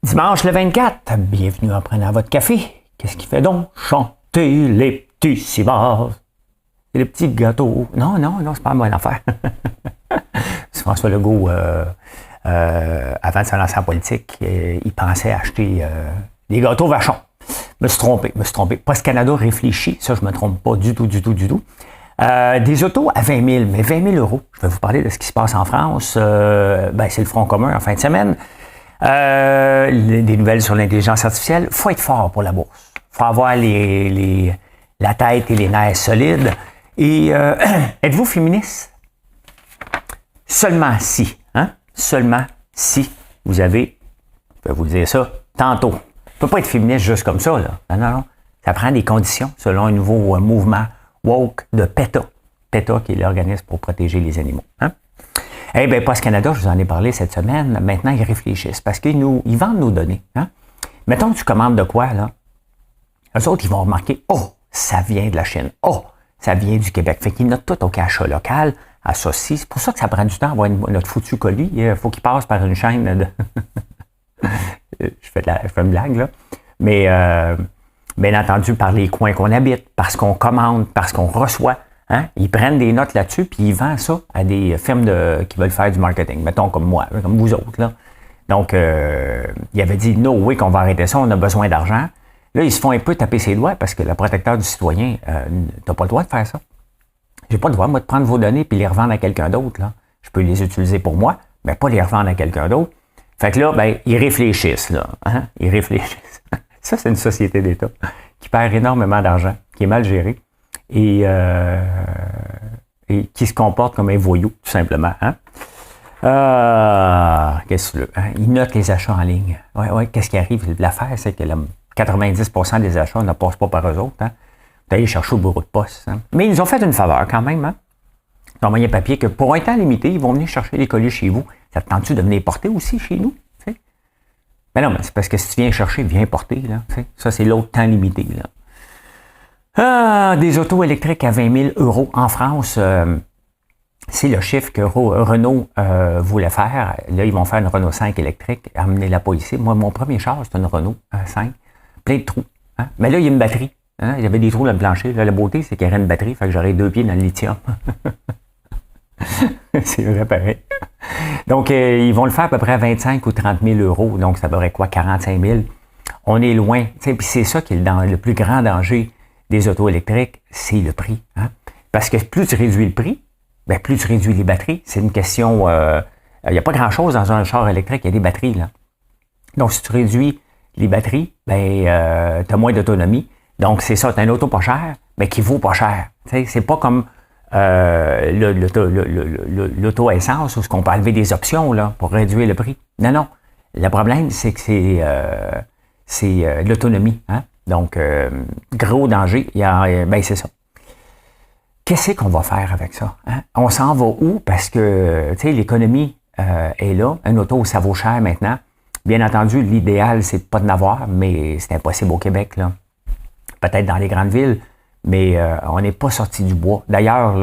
Dimanche le 24, bienvenue en prenant votre café. Qu'est-ce qui fait donc chanter les petits cibares et les petits gâteaux? Non, c'est pas une bonne affaire. C'est François Legault, avant de se lancer en politique, il pensait acheter des gâteaux Vachon. Me suis trompé. Poste Canada réfléchit, ça je me trompe pas du tout. Des autos à 20 000, mais 20 000 euros. Je vais vous parler de ce qui se passe en France. C'est le Front commun en fin de semaine. Des nouvelles sur l'intelligence artificielle. Faut être fort pour la bourse. Faut avoir la tête et les nerfs solides. Et êtes-vous féministe? Seulement si. Seulement si vous avez, je vais vous dire ça, tantôt. On ne peut pas être féministe juste comme ça. Là. Non. Ça prend des conditions selon un nouveau mouvement woke de PETA. PETA, qui est l'organisme pour protéger les animaux. Poste Canada, je vous en ai parlé cette semaine. Maintenant, ils réfléchissent parce qu'ils vendent nos données. Mettons que tu commandes de quoi, là. Eux autres, ils vont remarquer, ça vient de la Chine. Ça vient du Québec. Fait qu'ils notent tout au cachat local, à ceci. C'est pour ça que ça prend du temps à avoir notre foutu colis. Il faut qu'il passe par une chaîne de... je fais une blague, là. Mais, bien entendu, par les coins qu'on habite, parce qu'on commande, parce qu'on reçoit. Ils prennent des notes là-dessus, puis ils vendent ça à des firmes qui veulent faire du marketing. Mettons comme moi, comme vous autres. Là. Donc, il avait dit, no way qu'on va arrêter ça, on a besoin d'argent. Là, ils se font un peu taper ses doigts parce que le protecteur du citoyen, t'as pas le droit de faire ça. J'ai pas le droit, moi, de prendre vos données puis les revendre à quelqu'un d'autre. Là. Je peux les utiliser pour moi, mais pas les revendre à quelqu'un d'autre. Fait que là, ils réfléchissent. Là, Ils réfléchissent. Ça, c'est une société d'État qui perd énormément d'argent, qui est mal gérée. Et qui se comporte comme un voyou, tout simplement. Qu'est-ce que tu veux? Ils notent les achats en ligne. Ouais, qu'est-ce qui arrive? L'affaire, c'est que 90% des achats ne passent pas par eux autres. Vous allez chercher au bureau de poste. Mais ils nous ont fait une faveur quand même. Ils ont envoyé un papier que pour un temps limité, ils vont venir chercher les colis chez vous. Ça te tente-tu de venir porter aussi chez nous? T'sais? Mais non, mais c'est parce que si tu viens chercher, viens porter. Là, ça, c'est l'autre temps limité. Là. Des autos électriques à 20 000 euros en France, c'est le chiffre que Renault voulait faire. Là, ils vont faire une Renault 5 électrique. Amenez-la pas ici. Moi, mon premier char, c'était une Renault 5. Plein de trous. Mais là, il y a une batterie. Il y avait des trous dans le plancher. Là, la beauté, c'est qu'il y aurait une batterie. Fait que j'aurais 2 pieds dans le lithium. C'est vrai, pareil. Donc, ils vont le faire à peu près à 25 ou 30 000 euros. Donc, ça devrait quoi? 45 000. On est loin. Puis c'est ça qui est le plus grand danger des autos électriques, c'est le prix. Parce que plus tu réduis le prix, plus tu réduis les batteries. C'est une question... il n'y a pas grand-chose dans un char électrique, il y a des batteries. Là. Donc, si tu réduis les batteries, tu as moins d'autonomie. Donc, c'est ça, tu as un auto pas cher, mais qui vaut pas cher. C'est pas comme l'auto essence où on peut enlever des options là, pour réduire le prix. Non. Le problème, c'est que c'est l'autonomie. Donc, gros danger, c'est ça. Qu'est-ce qu'on va faire avec ça? On s'en va où? Parce que, l'économie est là. Un auto, ça vaut cher maintenant. Bien entendu, l'idéal, c'est de pas de n'avoir, mais c'est impossible au Québec, là. Peut-être dans les grandes villes, mais on n'est pas sorti du bois. D'ailleurs,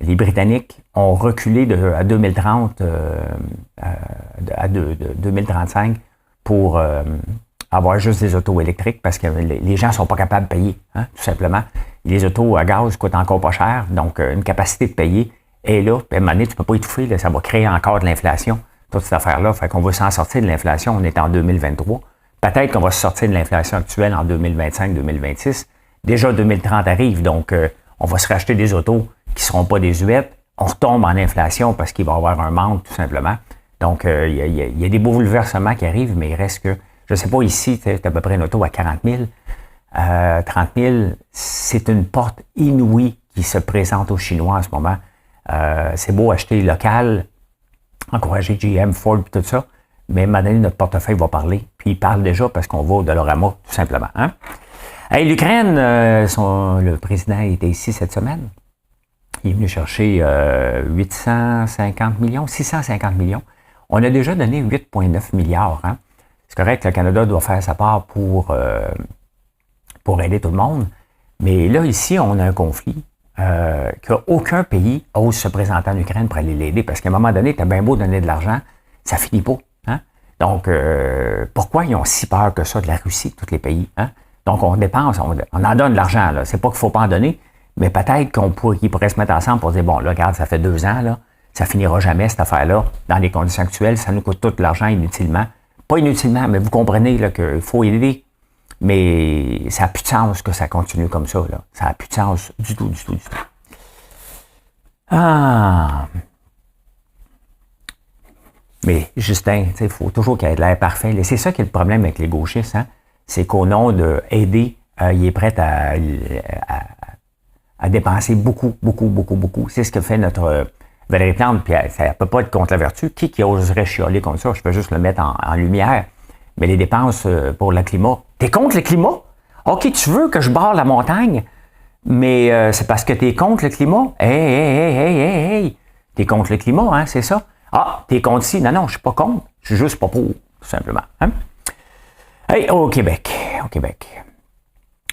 les Britanniques ont reculé à 2030, à 2035 pour... avoir juste des autos électriques parce que les gens ne sont pas capables de payer, tout simplement. Les autos à gaz coûtent encore pas cher, donc une capacité de payer est là. Puis à un moment donné, tu ne peux pas étouffer, là, ça va créer encore de l'inflation, toute cette affaire-là. Fait qu'on va s'en sortir de l'inflation, on est en 2023. Peut-être qu'on va se sortir de l'inflation actuelle en 2025-2026. Déjà, 2030 arrive, donc on va se racheter des autos qui ne seront pas désuètes. On retombe en inflation parce qu'il va y avoir un manque, tout simplement. Donc, il y a des bouleversements qui arrivent, mais il reste que je ne sais pas, ici, tu as à peu près une auto à 40 000. 30 000, c'est une porte inouïe qui se présente aux Chinois en ce moment. C'est beau acheter local, encourager GM, Ford et tout ça, mais à un moment donné, notre portefeuille va parler. Puis il parle déjà parce qu'on va au Dollarama, tout simplement. L'Ukraine, le président était ici cette semaine. Il est venu chercher 850 millions, 650 millions. On a déjà donné 8,9 milliards. C'est correct, le Canada doit faire sa part pour aider tout le monde. Mais là, ici, on a un conflit qu'aucun pays ose se présenter en Ukraine pour aller l'aider. Parce qu'à un moment donné, tu as bien beau donner de l'argent, ça finit pas. Donc, pourquoi ils ont si peur que ça de la Russie, tous les pays? Hein? Donc, on dépense, on en donne de l'argent. Là. C'est pas qu'il ne faut pas en donner, mais peut-être qu'ils pourraient se mettre ensemble pour dire, bon, là, regarde, ça fait 2 ans, là, ça finira jamais, cette affaire-là. Dans les conditions actuelles, ça nous coûte tout l'argent inutilement. Pas inutilement, mais vous comprenez là, qu'il faut aider. Mais ça n'a plus de sens que ça continue comme ça. Là. Ça n'a plus de sens du tout. Ah! Mais Justin, il faut toujours qu'il y ait de l'air parfait. Et c'est ça qui est le problème avec les gauchistes. Hein? C'est qu'au nom d'aider, il est prêt à dépenser beaucoup. C'est ce que fait notre Valérie Plante. Puis ça ne peut pas être contre la vertu. Qui oserait chialer comme ça? Je peux juste le mettre en lumière. Mais les dépenses pour le climat. T'es contre le climat? OK, tu veux que je barre la montagne, mais c'est parce que t'es contre le climat? Hey! T'es contre le climat, hein, c'est ça? Ah, t'es contre ci? Non, je suis pas contre. Je suis juste pas pour, tout simplement. Hein? Hey, au Québec.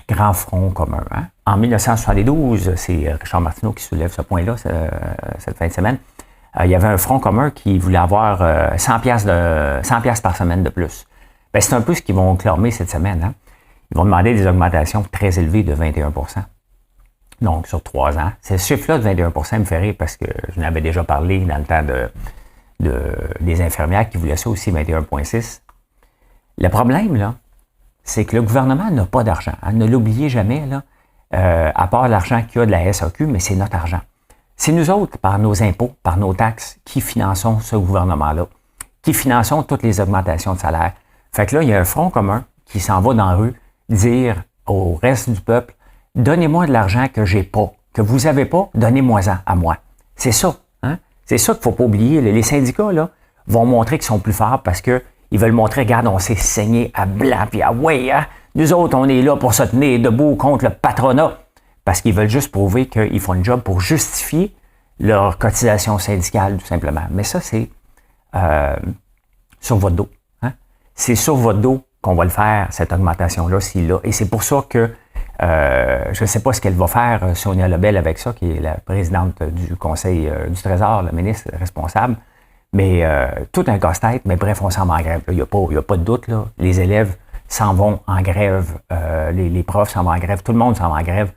Grand front commun. Hein? En 1972, c'est Richard Martineau qui soulève ce point-là cette fin de semaine. Il y avait un front commun qui voulait avoir 100 piastres par semaine de plus. Ben, c'est un peu ce qu'ils vont clamer cette semaine. Hein? Ils vont demander des augmentations très élevées de 21 %. Donc, sur 3 ans. Ce chiffre-là de 21 % me fait rire parce que je n'avais déjà parlé dans le temps des infirmières qui voulaient ça aussi, 21,6 %. Le problème, là, c'est que le gouvernement n'a pas d'argent. Hein? Ne l'oubliez jamais, là, à part l'argent qu'il y a de la SAQ, mais c'est notre argent. C'est nous autres, par nos impôts, par nos taxes, qui finançons ce gouvernement-là, qui finançons toutes les augmentations de salaire. Fait que là, il y a un front commun qui s'en va dans la rue dire au reste du peuple, donnez-moi de l'argent que j'ai pas, que vous avez pas, donnez-moi-en à moi. C'est ça, hein? C'est ça qu'il faut pas oublier. Les syndicats, là, vont montrer qu'ils sont plus forts parce que ils veulent montrer, regarde, on s'est saigné à blanc, puis ouais, hein? Nous autres, on est là pour se tenir debout contre le patronat. Parce qu'ils veulent juste prouver qu'ils font une job pour justifier leur cotisation syndicale, tout simplement. Mais ça, c'est sur votre dos. Hein? C'est sur votre dos qu'on va le faire, cette augmentation-là, s'il l'a. Et c'est pour ça que je ne sais pas ce qu'elle va faire, Sonia Lebel, avec ça, qui est la présidente du Conseil du Trésor, la ministre responsable. Mais tout un casse-tête, mais bref, on s'en va en grève. Il n'y a pas de doute. Là. Les élèves s'en vont en grève, les profs s'en vont en grève, tout le monde s'en va en grève.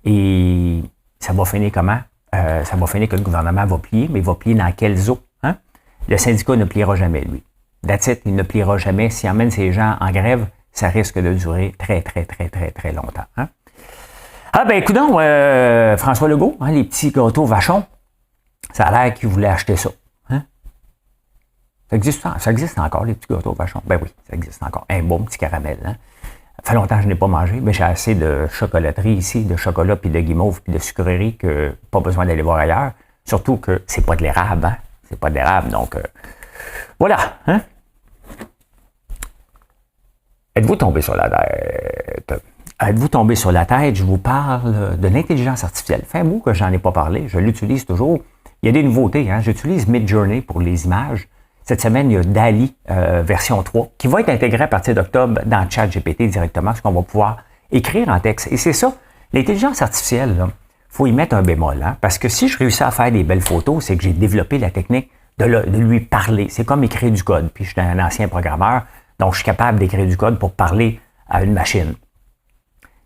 Et ça va finir comment? Ça va finir que le gouvernement va plier, mais il va plier dans quelles eaux? Hein? Le syndicat ne pliera jamais, lui. That's it, il ne pliera jamais. S'il emmène ces gens en grève, ça risque de durer très longtemps. Hein? Ah ben, écoutons, François Legault, hein, les petits gâteaux vachons, ça a l'air qu'il voulait acheter ça. Hein? Ça existe encore, les petits gâteaux vachons? Ben oui, ça existe encore. Un bon petit caramel, hein? Ça fait longtemps que je n'ai pas mangé, mais j'ai assez de chocolaterie ici, de chocolat, puis de guimauve, puis de sucrerie que pas besoin d'aller voir ailleurs. Surtout que c'est pas de l'érable, hein? C'est pas de l'érable, donc voilà, hein? Êtes-vous tombé sur la tête? Êtes-vous tombé sur la tête? Je vous parle de l'intelligence artificielle. Fait un bout que j'en ai pas parlé, je l'utilise toujours. Il y a des nouveautés, hein? J'utilise Midjourney pour les images. Cette semaine, il y a DALL-E version 3 qui va être intégrée à partir d'octobre dans ChatGPT directement, ce qu'on va pouvoir écrire en texte. Et c'est ça, l'intelligence artificielle, il faut y mettre un bémol. Hein, parce que si je réussis à faire des belles photos, c'est que j'ai développé la technique de lui parler. C'est comme écrire du code. Puis je suis un ancien programmeur, donc je suis capable d'écrire du code pour parler à une machine.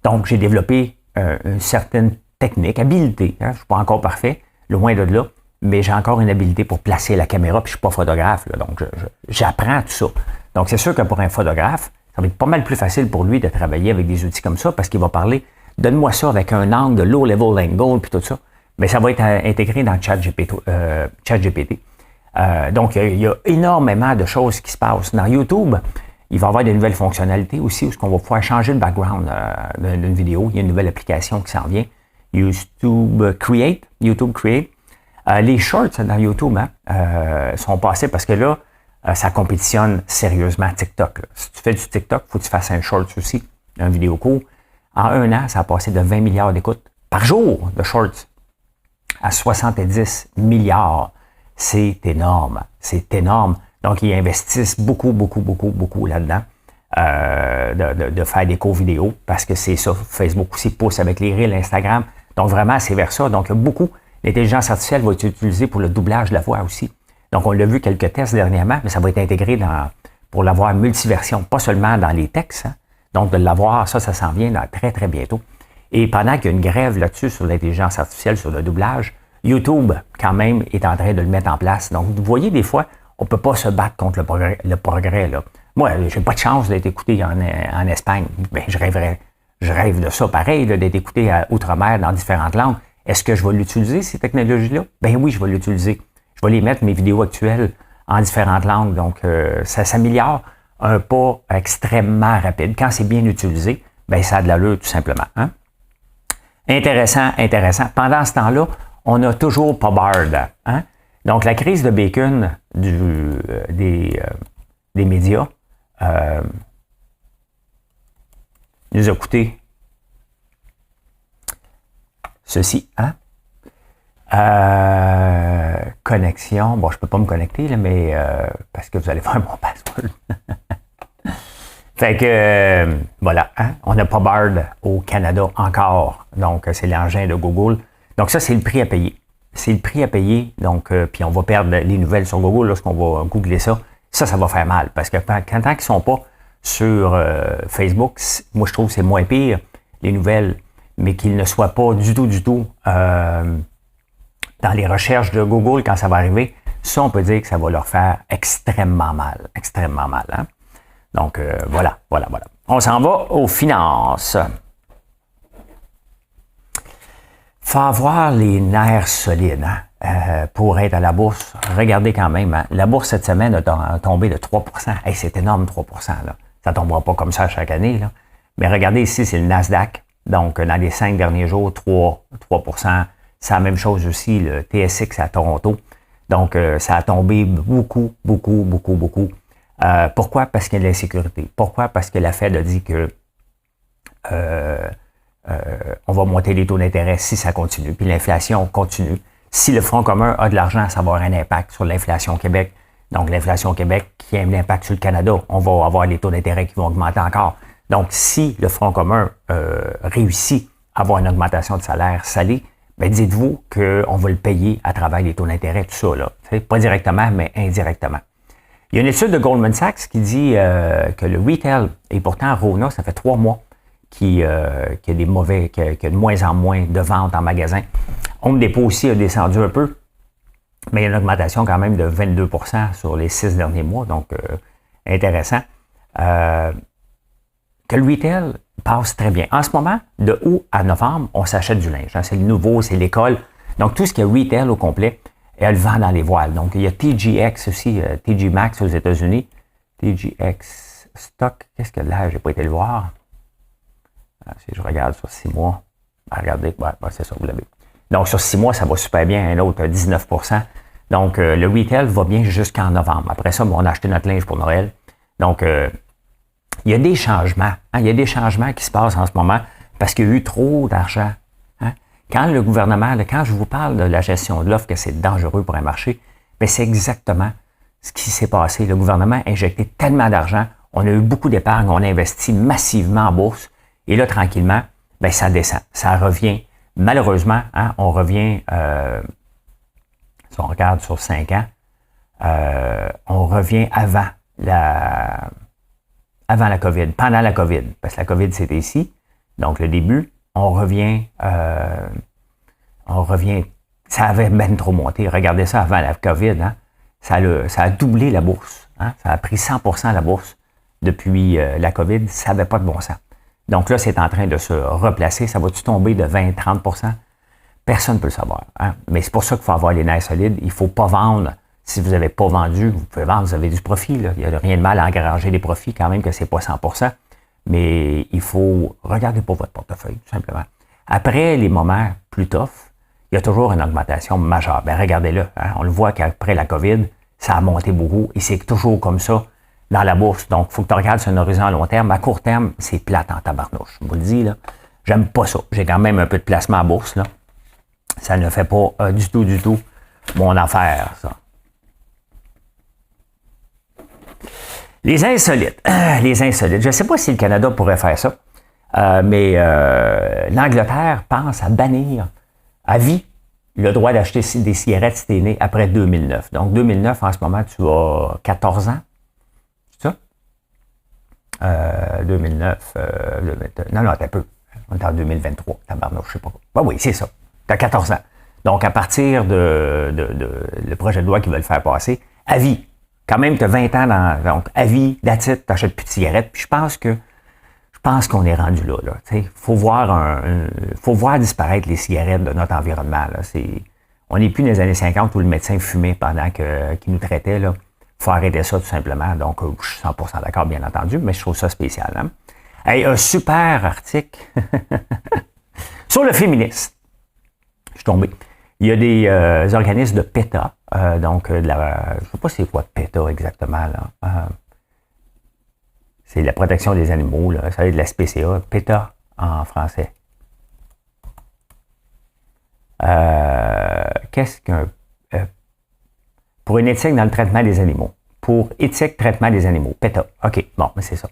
Donc j'ai développé une certaine technique, habileté. Hein, je ne suis pas encore parfait, loin de là. Mais j'ai encore une habilité pour placer la caméra, puis je ne suis pas photographe, là, donc j'apprends tout ça. Donc c'est sûr que pour un photographe, ça va être pas mal plus facile pour lui de travailler avec des outils comme ça, parce qu'il va parler, donne-moi ça avec un angle de low level angle, puis tout ça. Mais ça va être intégré dans ChatGPT. Donc il y a énormément de choses qui se passent. Dans YouTube, il va y avoir des nouvelles fonctionnalités aussi, où on va pouvoir changer le background d'une vidéo. Il y a une nouvelle application qui s'en vient, YouTube Create. Les shorts dans YouTube sont passés parce que là, ça compétitionne sérieusement TikTok. Là. Si tu fais du TikTok, il faut que tu fasses un short aussi, un vidéo court. En 1 an, ça a passé de 20 milliards d'écoutes par jour de shorts à 70 milliards. C'est énorme. C'est énorme. Donc, ils investissent beaucoup là-dedans de faire des courts vidéos parce que c'est ça. Facebook aussi pousse avec les Reels, Instagram. Donc, vraiment, c'est vers ça. Donc, beaucoup. L'intelligence artificielle va être utilisée pour le doublage de la voix aussi. Donc, on l'a vu quelques tests dernièrement, mais ça va être intégré dans pour l'avoir multiversion, pas seulement dans les textes. Hein. Donc, de l'avoir, ça s'en vient très, très bientôt. Et pendant qu'il y a une grève là-dessus sur l'intelligence artificielle, sur le doublage, YouTube, quand même, est en train de le mettre en place. Donc, vous voyez, des fois, on ne peut pas se battre contre le progrès là. Moi, j'ai pas de chance d'être écouté en Espagne. Ben, je rêve de ça, pareil, d'être écouté à Outre-mer dans différentes langues. Est-ce que je vais l'utiliser, ces technologies-là? Ben oui, je vais l'utiliser. Je vais les mettre, mes vidéos actuelles, en différentes langues. Donc, ça s'améliore un pas extrêmement rapide. Quand c'est bien utilisé, ben ça a de l'allure, tout simplement. Hein? Intéressant, intéressant. Pendant ce temps-là, on n'a toujours pas Bard. Hein? Donc, la crise de bacon des médias nous a coûté ceci. Hein? Connexion. Bon, je ne peux pas me connecter, là, mais parce que vous allez faire mon password. Fait que, voilà, hein? On n'a pas Bard au Canada encore. Donc, c'est l'engin de Google. Donc, ça, c'est le prix à payer. C'est le prix à payer. Donc, puis on va perdre les nouvelles sur Google lorsqu'on va googler ça. Ça va faire mal. Parce que tant qu'ils ne sont pas sur Facebook, moi, je trouve que c'est moins pire, les nouvelles, mais qu'ils ne soient pas du tout dans les recherches de Google quand ça va arriver. Ça, on peut dire que ça va leur faire extrêmement mal. Extrêmement mal, hein? Donc, voilà. On s'en va aux finances. Faut avoir les nerfs solides pour être à la bourse. Regardez quand même, hein, la bourse cette semaine a tombé de 3%. Hey, c'est énorme, 3%. Là. Ça ne tombera pas comme ça chaque année. Là. Mais regardez ici, c'est le Nasdaq. Donc, dans les 5 derniers jours, 3%. C'est la même chose aussi, le TSX à Toronto. Donc, ça a tombé beaucoup. Pourquoi? Parce qu'il y a de l'insécurité. Pourquoi? Parce que la Fed a dit que on va monter les taux d'intérêt si ça continue. Puis l'inflation continue. Si le Front commun a de l'argent, ça va avoir un impact sur l'inflation au Québec. Donc, l'inflation au Québec qui a un impact sur le Canada, on va avoir les taux d'intérêt qui vont augmenter encore. Donc, si le Front commun réussit à avoir une augmentation de salaire salé, ben dites-vous qu'on va le payer à travers les taux d'intérêt, tout ça. Là. Pas directement, mais indirectement. Il y a une étude de Goldman Sachs qui dit que le retail, et pourtant Rona, ça fait 3 mois qu'il y a des mauvais, qu'il y a de moins en moins de ventes en magasin. Home Depot aussi a descendu un peu, mais il y a une augmentation quand même de 22% sur les 6 derniers mois, donc intéressant. Que le retail passe très bien. En ce moment, de août à novembre, on s'achète du linge. Hein, c'est le nouveau, c'est l'école. Donc, tout ce qui est retail au complet, elle vend dans les voiles. Donc, il y a TJX aussi, TJ Maxx aux États-Unis. TJX Stock, qu'est-ce que là? J'ai pas été le voir. Si je regarde sur 6 mois, regardez, c'est ça, vous l'avez. Donc, sur 6 mois, ça va super bien. Un autre, 19%. Donc, le retail va bien jusqu'en novembre. Après ça, on a acheté notre linge pour Noël. Donc, il y a des changements. Hein, il y a des changements qui se passent en ce moment parce qu'il y a eu trop d'argent. Hein. Quand le gouvernement, quand je vous parle de la gestion de l'offre, que c'est dangereux pour un marché, bien, c'est exactement ce qui s'est passé. Le gouvernement a injecté tellement d'argent, on a eu beaucoup d'épargne, on a investi massivement en bourse, et là, tranquillement, bien, ça descend. Ça revient. Malheureusement, hein, on revient, si on regarde sur 5 ans, on revient avant la COVID, pendant la COVID, parce que la COVID, c'était ici, donc le début, on revient, ça avait même trop monté. Regardez ça avant la COVID, hein, ça a doublé la bourse, hein, ça a pris 100% la bourse depuis la COVID, ça n'avait pas de bon sens. Donc là, c'est en train de se replacer, ça va-tu tomber de 20-30%? Personne ne peut le savoir, hein, mais c'est pour ça qu'il faut avoir les nerfs solides, il ne faut pas vendre. Si vous n'avez pas vendu, vous pouvez vendre, vous avez du profit. Là. Il n'y a rien de mal à engranger des profits quand même que ce n'est pas 100%. Mais il faut regarder pour votre portefeuille, tout simplement. Après les moments plus tough, il y a toujours une augmentation majeure. Bien, regardez-le. Hein, on le voit qu'après la COVID, ça a monté beaucoup et c'est toujours comme ça dans la bourse. Donc, il faut que tu regardes sur un horizon à long terme. À court terme, c'est plate en tabarnouche. Je vous le dis, là. J'aime pas ça. J'ai quand même un peu de placement à bourse, là. Ça ne fait pas du tout mon affaire, ça. Les insolites. Les insolites. Je ne sais pas si le Canada pourrait faire ça, mais l'Angleterre pense à bannir à vie le droit d'acheter des cigarettes si tu es né après 2009. Donc, 2009, en ce moment, tu as 14 ans. C'est ça? 2009, non, t'as peu. On est en 2023, tabarnouche, je sais pas quoi. Ben oui, c'est ça. T'as 14 ans. Donc, à partir de le projet de loi qu'ils veulent faire passer, à vie. Quand même, t'as 20 ans, donc à vie, that's it, t'achètes plus de cigarettes. Puis je pense qu'on est rendu là. Il faut voir disparaître les cigarettes de notre environnement. Là. On n'est plus dans les années 50 où le médecin fumait pendant qu'il nous traitait. Il faut arrêter ça tout simplement. Donc, je suis 100% d'accord, bien entendu, mais je trouve ça spécial. Hein? Hey, un super article sur le féminisme. Je suis tombé. Il y a des organismes de PETA. Je ne sais pas c'est quoi PETA exactement. Là. C'est la protection des animaux. Là. Ça va être de la SPCA. PETA en français. Qu'est-ce qu'un... pour une éthique dans le traitement des animaux. Pour éthique, traitement des animaux. PETA. OK, bon, mais c'est ça.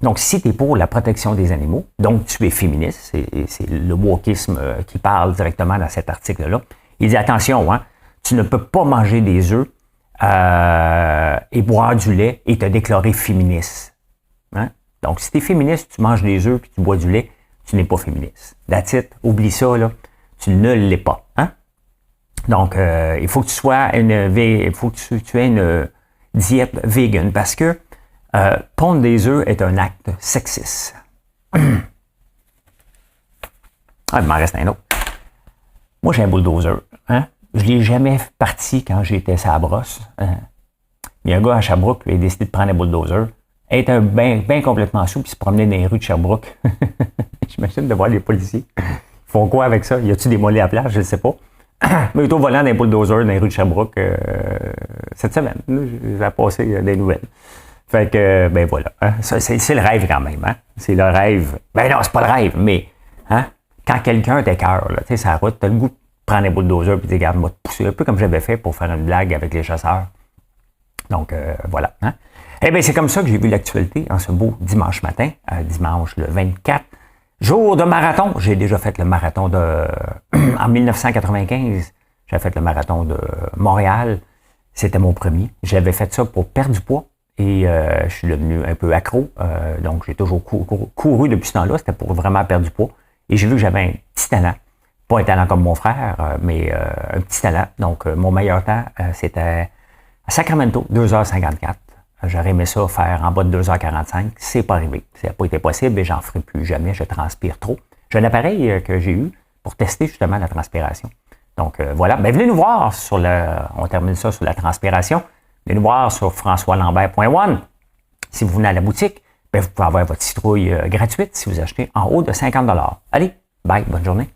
Donc, si tu es pour la protection des animaux, donc tu es féministe, c'est le wokisme qui parle directement dans cet article-là. Il dit, attention, hein, tu ne peux pas manger des œufs et boire du lait et te déclarer féministe. Hein? Donc, si tu es féministe, tu manges des œufs et tu bois du lait, tu n'es pas féministe. That's it, oublie ça, là, tu ne l'es pas. Hein? Donc, il faut que tu sois tu aies une diète vegan parce que pondre des œufs est un acte sexiste. Il m'en reste un autre. Moi, j'ai un bulldozer. Hein? Je ne l'ai jamais parti quand j'étais sur la brosse. Hein? Il y a un gars à Sherbrooke qui a décidé de prendre un bulldozer. Il était bien complètement sous puis se promenait dans les rues de Sherbrooke. J'imagine de voir les policiers. Ils font quoi avec ça? Y a-t-il des mollets à place? Je ne sais pas. Mais il est au volant d'un bulldozer dans les rues de Sherbrooke cette semaine. J'ai passé des nouvelles. Fait que, ben voilà. Hein, c'est le rêve quand même. Hein? C'est le rêve. Ben non, c'est pas le rêve, mais hein, quand quelqu'un t'écœure, tu sais, sur la route, t'as le goût de prendre un bulldozer et de dire, regarde, moi, te pousser un peu comme j'avais fait pour faire une blague avec les chasseurs. Donc, voilà. Hein? Eh bien, c'est comme ça que j'ai vu l'actualité en ce beau dimanche matin, dimanche le 24. Jour de marathon. J'ai déjà fait le marathon en 1995. J'ai fait le marathon de Montréal. C'était mon premier. J'avais fait ça pour perdre du poids. Et je suis devenu un peu accro. Donc, j'ai toujours couru depuis ce temps-là. C'était pour vraiment perdre du poids. Et j'ai vu que j'avais un petit talent. Pas un talent comme mon frère, mais un petit talent. Donc, mon meilleur temps, c'était à Sacramento, 2h54. J'aurais aimé ça faire en bas de 2h45. C'est pas arrivé. Ça n'a pas été possible et j'en ferai plus jamais. Je transpire trop. J'ai un appareil que j'ai eu pour tester justement la transpiration. Donc, voilà. Ben, venez nous voir on termine ça sur la transpiration. Venez nous voir sur françoislambert.one. Si vous venez à la boutique, ben vous pouvez avoir votre citrouille gratuite si vous achetez en haut de 50 $. Allez, bye, bonne journée.